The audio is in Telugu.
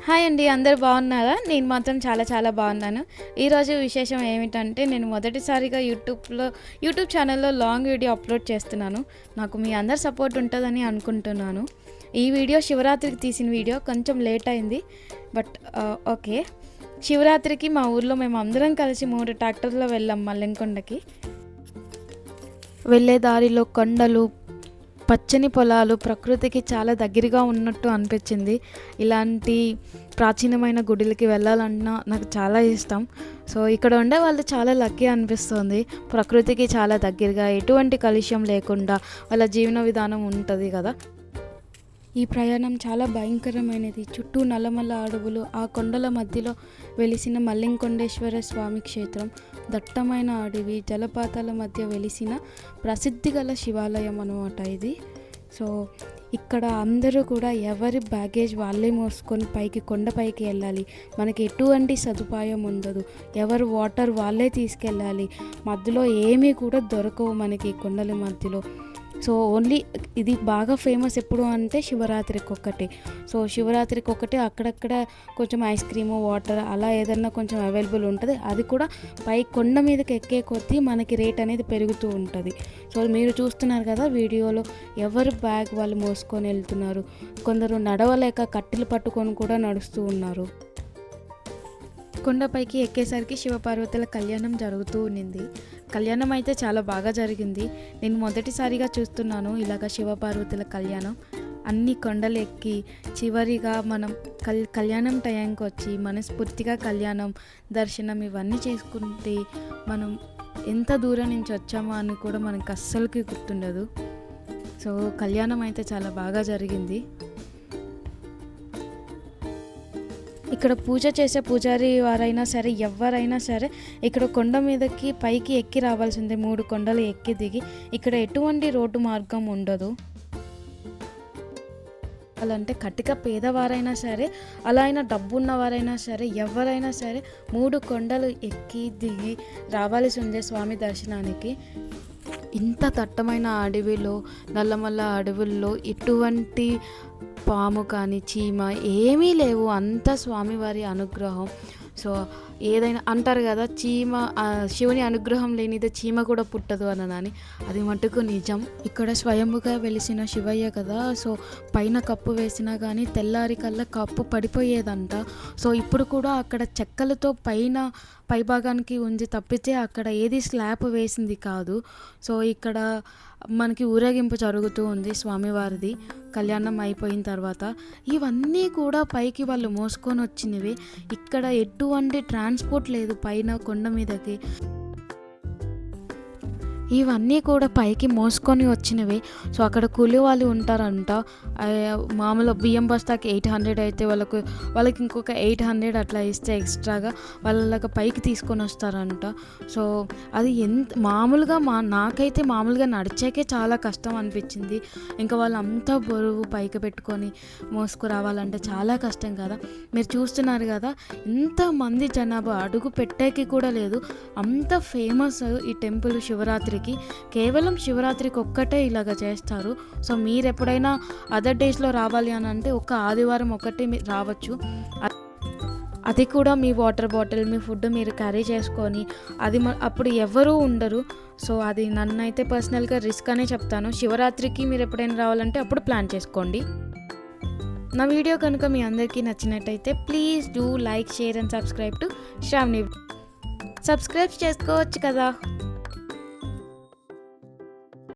హాయ్ అండి, అందరూ బాగున్నారా? నేను మాత్రం చాలా చాలా బాగున్నాను. ఈరోజు విశేషం ఏమిటంటే, నేను మొదటిసారిగా యూట్యూబ్ ఛానల్లో లాంగ్ వీడియో అప్లోడ్ చేస్తున్నాను. నాకు మీ అందరి సపోర్ట్ ఉంటుందని అనుకుంటున్నాను. ఈ వీడియో శివరాత్రికి తీసిన వీడియో, కొంచెం లేట్ అయింది. But okay. శివరాత్రికి మా ఊర్లో మేము అందరం కలిసి 3 ట్రాక్టర్లో వెళ్ళాం మల్లెంకొండకి. వెళ్ళే దారిలో కొండలు, పచ్చని పొలాలు, ప్రకృతికి చాలా దగ్గరగా ఉన్నట్టు అనిపించింది. ఇలాంటి ప్రాచీనమైన గుడులకి వెళ్ళాలన్నా నాకు చాలా ఇష్టం. సో ఇక్కడ ఉండే వాళ్ళు చాలా లక్కీ అనిపిస్తుంది. ప్రకృతికి చాలా దగ్గరగా, ఎటువంటి కాలుష్యం లేకుండా వాళ్ళ జీవన విధానం ఉంటుంది కదా. ఈ ప్రయాణం చాలా భయంకరమైనది. చుట్టూ నల్లమల్ల అడవులు, ఆ కొండల మధ్యలో వెలిసిన మల్లెంకొండేశ్వర స్వామి క్షేత్రం, దట్టమైన అడవి, జలపాతాల మధ్య వెలిసిన ప్రసిద్ధి గల శివాలయం అన్నమాట ఇది. సో ఇక్కడ అందరూ కూడా ఎవరి బ్యాగేజ్ వాళ్ళే మోసుకొని కొండపైకి వెళ్ళాలి. మనకి ఎటువంటి సదుపాయం ఉండదు. ఎవరు వాటర్ వాళ్ళే తీసుకెళ్ళాలి. మధ్యలో ఏమీ కూడా దొరకవు మనకి కొండల మధ్యలో. సో ఓన్లీ ఇది బాగా ఫేమస్ ఎప్పుడు అంటే శివరాత్రికి ఒక్కటే. సో శివరాత్రికి ఒక్కటే అక్కడక్కడ కొంచెం ఐస్ క్రీము, వాటర్ అలా ఏదన్నా కొంచెం అవైలబుల్ ఉంటుంది. అది కూడా పై కొండ మీదకి ఎక్కే కొద్దీ మనకి రేట్ అనేది పెరుగుతూ ఉంటుంది. సో మీరు చూస్తున్నారు కదా వీడియోలో, ఎవరు బ్యాగ్ వాళ్ళు మోసుకొని వెళ్తున్నారు. కొందరు నడవలేక కట్టెలు పట్టుకొని కూడా నడుస్తూ ఉన్నారు. కొండపైకి ఎక్కేసరికి శివపార్వతుల కళ్యాణం జరుగుతూ ఉన్నింది. కళ్యాణం అయితే చాలా బాగా జరిగింది. నేను మొదటిసారిగా చూస్తున్నాను ఇలాగ శివపార్వతుల కళ్యాణం. అన్ని కొండలు ఎక్కి చివరిగా మనం కళ్యాణం టైంకి వచ్చి మనస్ఫూర్తిగా కళ్యాణం, దర్శనం ఇవన్నీ చేసుకుంటే మనం ఎంత దూరం నుంచి వచ్చామో అని కూడా మనకు అస్సలకి గుర్తుండదు. సో కళ్యాణం అయితే చాలా బాగా జరిగింది. ఇక్కడ పూజ చేసే పూజారి వారైనా సరే, ఎవరైనా సరే ఇక్కడ కొండ మీదకి పైకి ఎక్కి రావాల్సిందే. 3 కొండలు ఎక్కి దిగి. ఇక్కడ ఎటువంటి రోడ్డు మార్గం ఉండదు. అలాంటే కటిక పేదవారైనా సరే, అలా అయినా డబ్బు ఉన్నవారైనా సరే, ఎవరైనా సరే 3 కొండలు ఎక్కి దిగి రావాల్సి ఉంది స్వామి దర్శనానికి. ఇంత దట్టమైన అడవిలో, నల్లమల్ల అడవుల్లో ఎటువంటి పాము కానీ, చీమ ఏమీ లేవు. అంత స్వామివారి అనుగ్రహం. సో ఏదైనా అంటారు కదా, శివుని అనుగ్రహం లేనిదే చీమ కూడా పుట్టదు అని. అది మటుకు నిజం. ఇక్కడ స్వయంగా వెలిసిన శివయ్య కదా. సో పైన కప్పు వేసినా కానీ తెల్లారి కల్లా కప్పు పడిపోయేదంట. సో ఇప్పుడు కూడా అక్కడ చెక్కలతో పై భాగానికి ఉంది తప్పితే అక్కడ ఏది స్లాబ్ వేసింది కాదు. సో ఇక్కడ మనకి ఊరేగింపు జరుగుతూ ఉంది స్వామివారిది. కళ్యాణం అయిపోయిన తర్వాత ఇవన్నీ కూడా పైకి వాళ్ళు మోసుకొని వచ్చినవి. ఇక్కడ ఎటువంటి ట్రాన్స్పోర్ట్ లేదు పైన కొండ మీదకి. ఇవన్నీ కూడా పైకి మోసుకొని వచ్చినవి. సో అక్కడ కూలి వాళ్ళు ఉంటారంట. మామూలు బియ్యం బస్తాకి 800 అయితే వాళ్ళకి ఇంకొక 800 అట్లా ఇస్తే ఎక్స్ట్రాగా వాళ్ళకి పైకి తీసుకొని వస్తారంట. సో అది మామూలుగా నాకైతే మామూలుగా నడిచాకే చాలా కష్టం అనిపించింది. ఇంకా వాళ్ళు అంతా బరువు పైకి పెట్టుకొని మోసుకురావాలంటే చాలా కష్టం కదా. మీరు చూస్తున్నారు కదా, ఇంతమంది జనాభా అడుగు పెట్టేకి కూడా లేదు. అంత ఫేమస్ ఈ టెంపుల్ శివరాత్రి. కేవలం శివరాత్రికి ఒక్కటే ఇలాగ చేస్తారు. సో మీరు ఎప్పుడైనా అదర్ డేస్లో రావాలి అని అంటే ఒక ఆదివారం ఒకటి రావచ్చు. అది కూడా మీ వాటర్ బాటిల్, మీ ఫుడ్ మీరు క్యారీ చేసుకొని, అది అప్పుడు ఎవరూ ఉండరు. సో అది నన్నైతే పర్సనల్గా రిస్క్ అనే చెప్తాను. శివరాత్రికి మీరు ఎప్పుడైనా రావాలంటే అప్పుడు ప్లాన్ చేసుకోండి. నా వీడియో కనుక మీ అందరికీ నచ్చినట్టయితే please do like, share and subscribe to Shravani. Subscribe చేసుకోవచ్చు కదా.